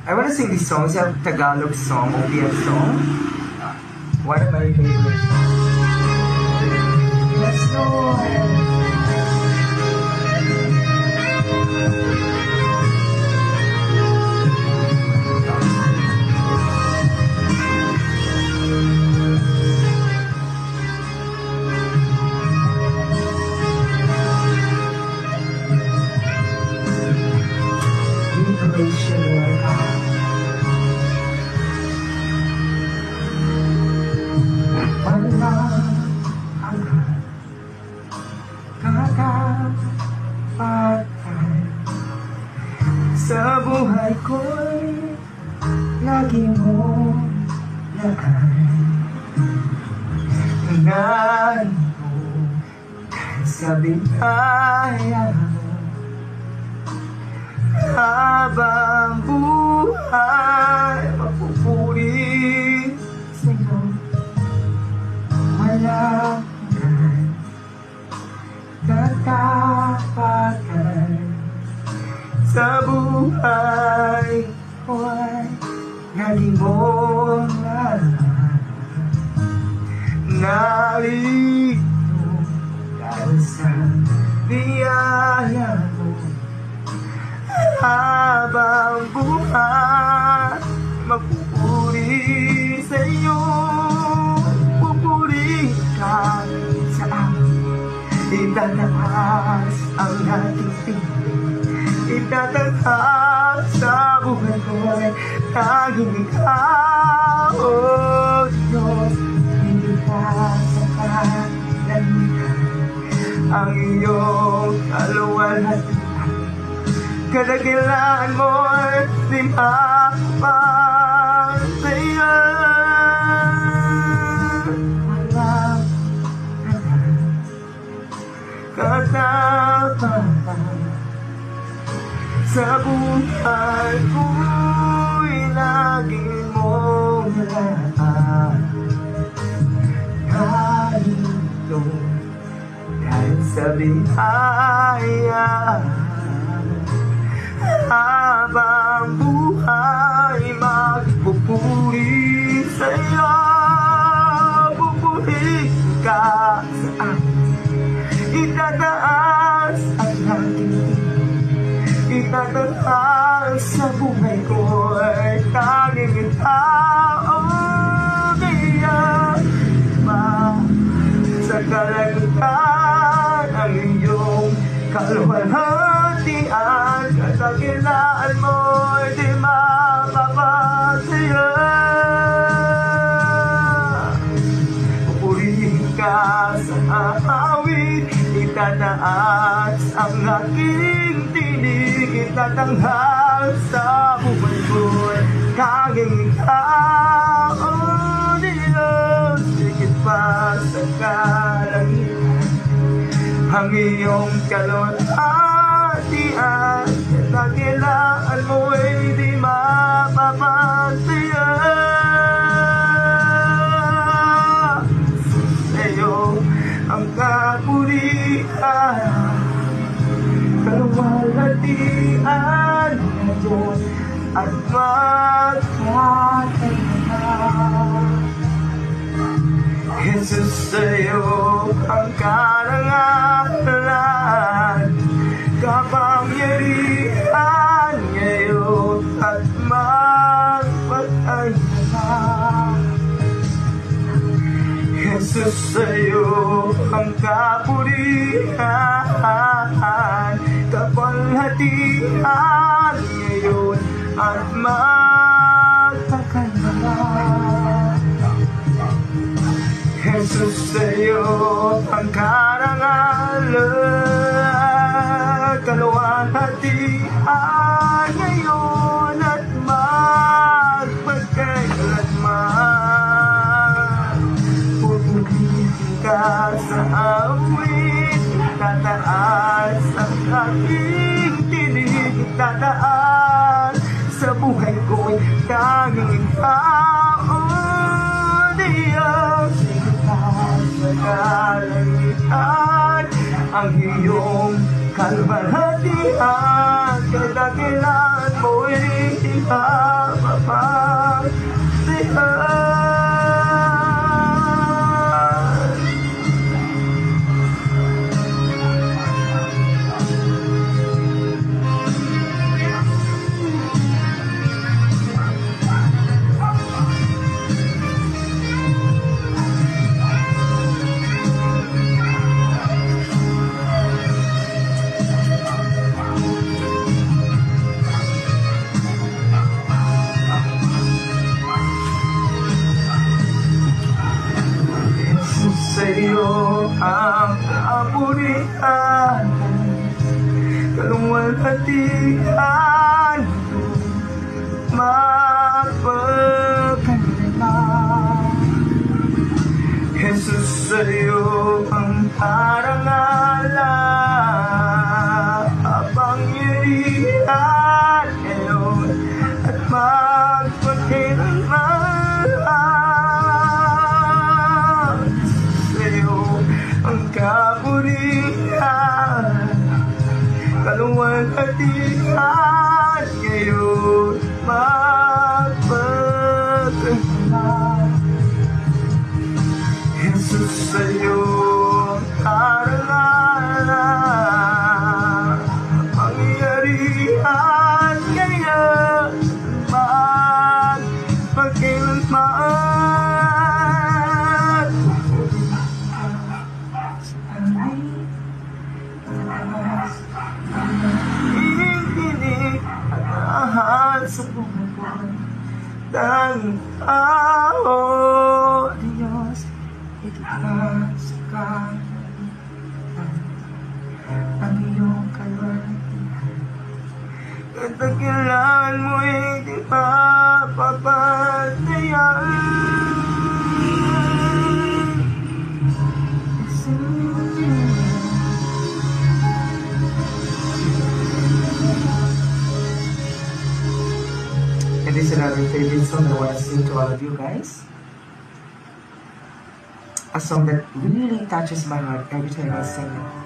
I want to sing this song. It's a Tagalog song, OPM song. One of my favorite songs. Let's go ahead. Liberation will come. Walang hanggan, kakapatay. Sa buhay ko'y lagi mo lakan. Ngayon ko dahil sa biyaya mo, habang buhay mapupuri sa'yo. Walang hanggan, katapatan. Sa buhay ko'y lagi mong lahat. Narito dahil sa biyaya mo, habang buhay magpupuri sa'yo. Pupuri ka sa amin, itataas ang ating tingin, itataas sa buhay ko'y tanging ikaw, O Diyos. Hindi ka sa kalangitan ang iyong kaluwalhatian. Kadakilaan mo'y di mapapasaya. Walang hanggan, katapatan. Sa buhay ko'y lagi mong lahat. Narito dahil sa biyaya, habang buhay magpupuri sa'yo. Pupuri ka sa amin, itataas ang aking tingin, itataas sa buhay ko'y tanging ikaw. Kaya sa kalangitan ang iyong kaluwalhatian, kadakilaan mo'y di mapapasaya. Pupurihin ka sa awit, itataas ang aking tinig, itatanghal sa buhay ko'y tanging ikaw, O Diyos. Higit pa sa kalangitan ang iyong kaluwalhatian, kadakilaan mo'y di mapapasaya. Sa'yo ang kapurihan, kaluwalhatian ngayon at magpapasaya. Jesus, sa'yo ang karangalan, kapangyarihan ngayon at magpapasaya. Jesus, sa'yo ang kapurihan, kapangyarihan ngayon at magpapasaya. Jesus, sa'yo ang karangalan, kaluwalhatian ngayon at magpagkailanman. Pupurihin ka sa awit, tataas ang aking tinig, tataas sa buhay ko'y tanging ikaw, O Diyos. Sa kalangitan ang iyong kaluwalhatian, kadakilaan mo'y ikaw. kaluwalhatian, mapagkanila. Jesus, sa'yo ang parangalan, kapangyarihan ngayon at magpakailanman. Sa'yo ang kapurihan, kaluwalhatian ngayon magpagkanila. Jesus, sa'yo ang karangalan, pangyarihan ngayon magpakailanman. Hinihinig at ahal sa buhay ng tao. Diyos, iligtas ka ang iyong kalwalhatian. At ang kailangan mo hindi mapapatayan. And this is another favorite song that I want to sing to all of you guys. A song that really touches my heart every time I sing it.